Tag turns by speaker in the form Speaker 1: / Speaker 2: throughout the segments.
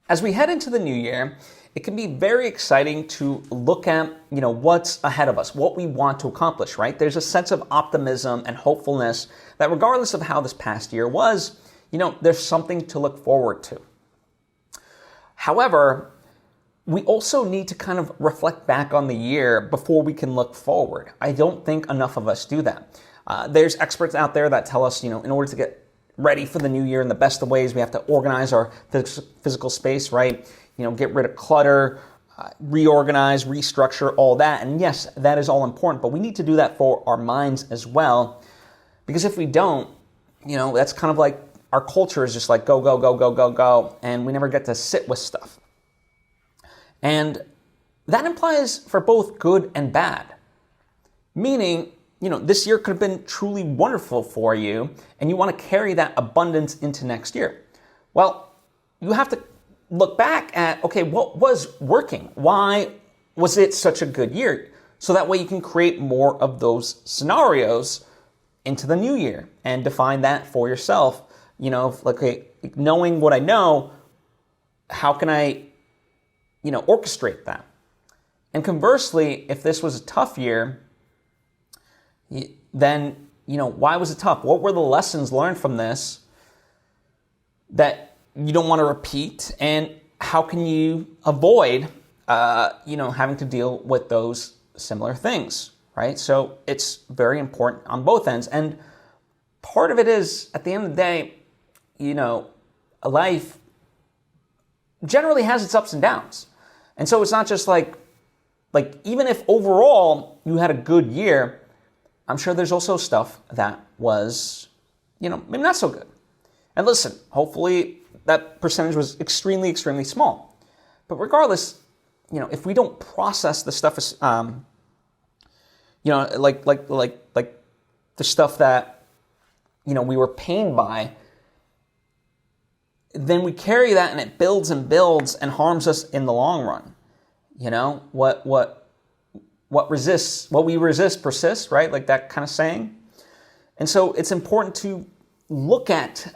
Speaker 1: As we head into the new year, it can be very exciting to look at, what's ahead of us, what we want to accomplish, right? There's a sense of optimism and hopefulness that regardless of how this past year was, there's something to look forward to. However, we also need to kind of reflect back on the year before we can look forward. I don't think enough of us do that. There's experts out there that tell us, in order to get ready for the new year in the best of ways, we have to organize our physical space, right? Get rid of clutter, reorganize, restructure, all that. And yes, that is all important, but we need to do that for our minds as well. Because if we don't, that's kind of like our culture is just like go, go, go, go, go, go, and we never get to sit with stuff. And that implies for both good and bad. Meaning, this year could have been truly wonderful for you, and you want to carry that abundance into next year. Well, you have to look back at, okay, what was working? Why was it such a good year? So that way you can create more of those scenarios into the new year and define that for yourself. Okay, knowing what I know, how can I, orchestrate that? And conversely, if this was a tough year, then, why was it tough? What were the lessons learned from this that you don't want to repeat? And how can you avoid, having to deal with those similar things, right? So it's very important on both ends. And part of it is, at the end of the day, a life generally has its ups and downs. And so it's not just like even if overall you had a good year, I'm sure there's also stuff that was, maybe not so good. And listen, hopefully that percentage was extremely, extremely small. But regardless, if we don't process the stuff, like the stuff that, we were pained by, then we carry that and it builds and builds and harms us in the long run. What we resist persists, right? Like that kind of saying. And so it's important to look at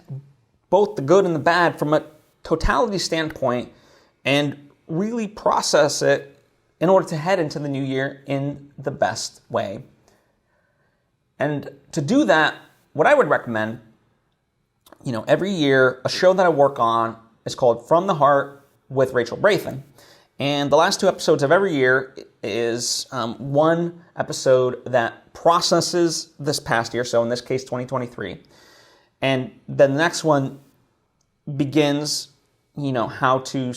Speaker 1: both the good and the bad from a totality standpoint and really process it in order to head into the new year in the best way. And to do that, what I would recommend, every year, a show that I work on is called From the Heart with Rachel Brathen. And the last 2 episodes of every year is one episode that processes this past year, so in this case, 2023. And then the next one begins, how to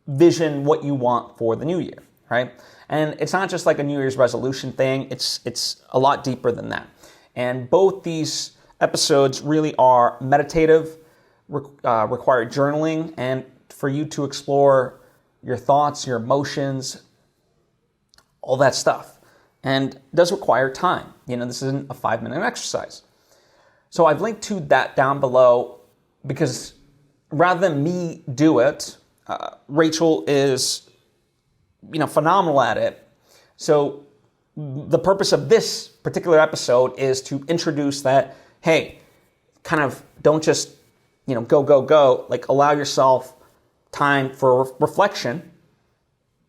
Speaker 1: vision what you want for the new year, right? And it's not just like a New Year's resolution thing. It's a lot deeper than that. And both these episodes really are meditative, require journaling, and for you to explore your thoughts, your emotions, all that stuff. And it does require time. This isn't a 5-minute exercise. So I've linked to that down below because rather than me do it, Rachel is, phenomenal at it. So the purpose of this particular episode is to introduce that, hey, kind of don't just, go, go, go. Like allow yourself time for reflection.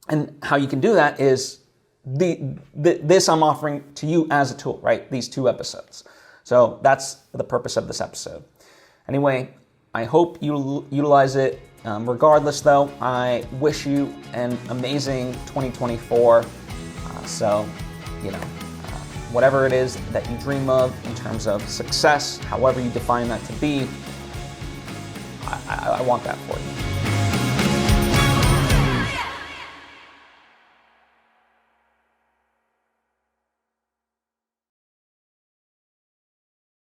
Speaker 1: And how you can do that is this I'm offering to you as a tool, right? These 2 episodes. So that's the purpose of this episode. Anyway, I hope you utilize it. Regardless, though, I wish you an amazing 2024. Whatever it is that you dream of in terms of success, however you define that to be, I want that for you.